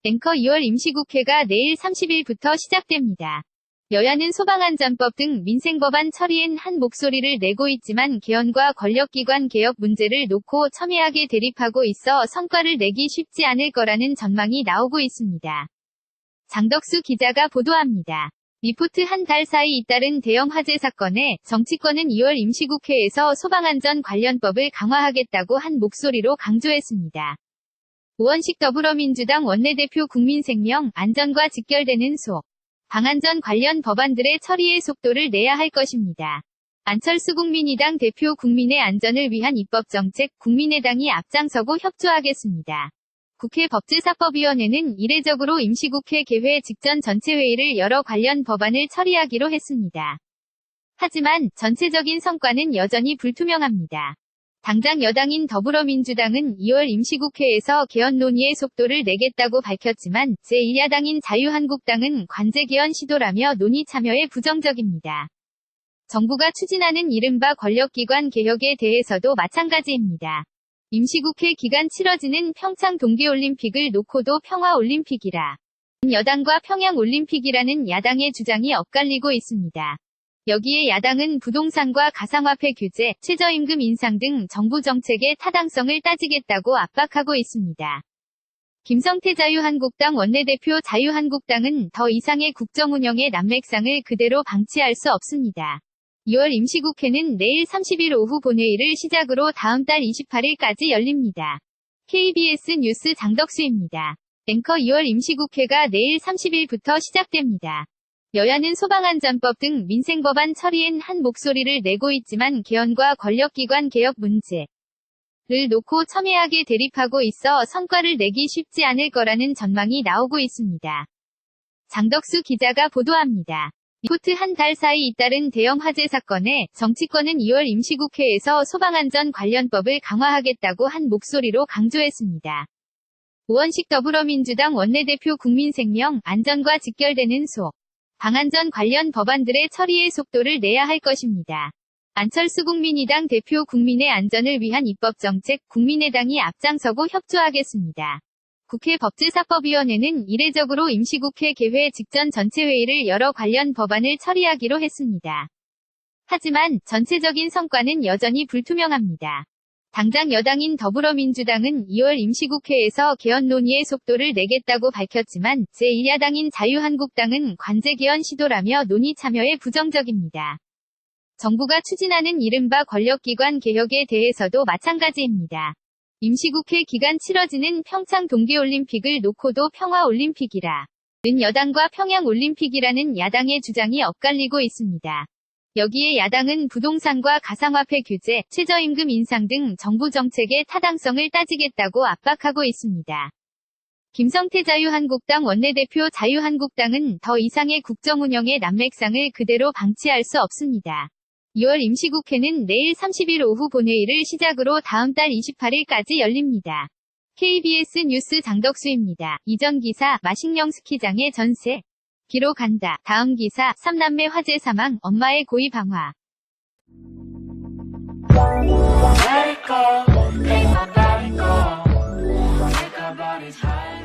앵커 2월 임시국회가 내일 30일부터 시작됩니다. 여야는 소방안전법 등 민생법안 처리엔 한 목소리를 내고 있지만 개헌과 권력기관 개혁 문제를 놓고 첨예하게 대립하고 있어 성과를 내기 쉽지 않을 거라는 전망이 나오고 있습니다. 장덕수 기자가 보도합니다. 리포트 한 달 사이 잇따른 대형 화재 사건에 정치권은 2월 임시국회에서 소방안전 관련법을 강화하겠다고 한 목소리로 강조했습니다. 우원식 더불어민주당 원내대표 국민생명 안전과 직결되는 방안전 관련 법안들의 처리에 속도를 내야 할 것입니다. 안철수 국민의당 대표 국민의 안전을 위한 입법정책 국민의당이 앞장서고 협조하겠습니다. 국회 법제사법위원회는 이례적으로 임시국회 개회 직전 전체회의를 열어 관련 법안을 처리하기로 했습니다. 하지만 전체적인 성과는 여전히 불투명합니다. 당장 여당인 더불어민주당은 2월 임시국회에서 개헌 논의에 속도를 내겠다고 밝혔지만 제1야당인 자유한국당은 관제 개헌 시도라며 논의 참여에 부정적입니다. 정부가 추진하는 이른바 권력기관 개혁에 대해서도 마찬가지입니다. 임시국회 기간 치러지는 평창 동계올림픽을 놓고도 평화올림픽이라 여당과 평양올림픽이라는 야당의 주장이 엇갈리고 있습니다. 여기에 야당은 부동산과 가상화폐 규제, 최저임금 인상 등 정부 정책의 타당성을 따지겠다고 압박하고 있습니다. 김성태 자유한국당 원내대표 자유한국당은 더 이상의 국정운영의 난맥상을 그대로 방치할 수 없습니다. 2월 임시국회는 내일 30일 오후 본회의를 시작으로 다음 달 28일까지 열립니다. KBS 뉴스 장덕수입니다. 앵커 2월 임시국회가 내일 30일부터 시작됩니다. 여야는 소방안전법 등 민생법안 처리엔 한 목소리를 내고 있지만 개헌과 권력기관 개혁 문제를 놓고 첨예하게 대립하고 있어 성과를 내기 쉽지 않을 거라는 전망이 나오고 있습니다. 장덕수 기자가 보도합니다. 리포트 한 달 사이 잇따른 대형 화재 사건에 정치권은 2월 임시국회에서 소방안전 관련법을 강화하겠다고 한 목소리로 강조했습니다. 우원식 더불어민주당 원내대표 국민생명 안전과 직결되는 방안전 관련 법안들의 처리에 속도를 내야 할 것입니다. 안철수 국민의당 대표 국민의 안전을 위한 입법정책 국민의당이 앞장서고 협조하겠습니다. 국회 법제사법위원회는 이례적으로 임시국회 개회 직전 전체회의를 열어 관련 법안을 처리하기로 했습니다. 하지만 전체적인 성과는 여전히 불투명합니다. 당장 여당인 더불어민주당은 2월 임시국회에서 개헌 논의에 속도를 내겠다고 밝혔지만 제1야당인 자유한국당은 관제 개헌 시도라며 논의 참여에 부정적입니다. 정부가 추진하는 이른바 권력기관 개혁에 대해서도 마찬가지입니다. 임시국회 기간 치러지는 평창 동계올림픽을 놓고도 평화올림픽이라 여당과 평양올림픽이라는 야당의 주장이 엇갈리고 있습니다. 여기에 야당은 부동산과 가상화폐 규제, 최저임금 인상 등 정부 정책의 타당성을 따지겠다고 압박하고 있습니다. 김성태 자유한국당 원내대표 자유한국당은 더 이상의 국정운영의 난맥상을 그대로 방치할 수 없습니다. 2월 임시국회는 내일 30일 오후 본회의를 시작으로 다음 달 28일까지 열립니다. KBS 뉴스 장덕수입니다. 이전 기사 마식령 스키장에 전세 기로 간다. 다음 기사 3남매 화재 사망 엄마의 고의 방화. Let it go, make my body go. Take our bodies high.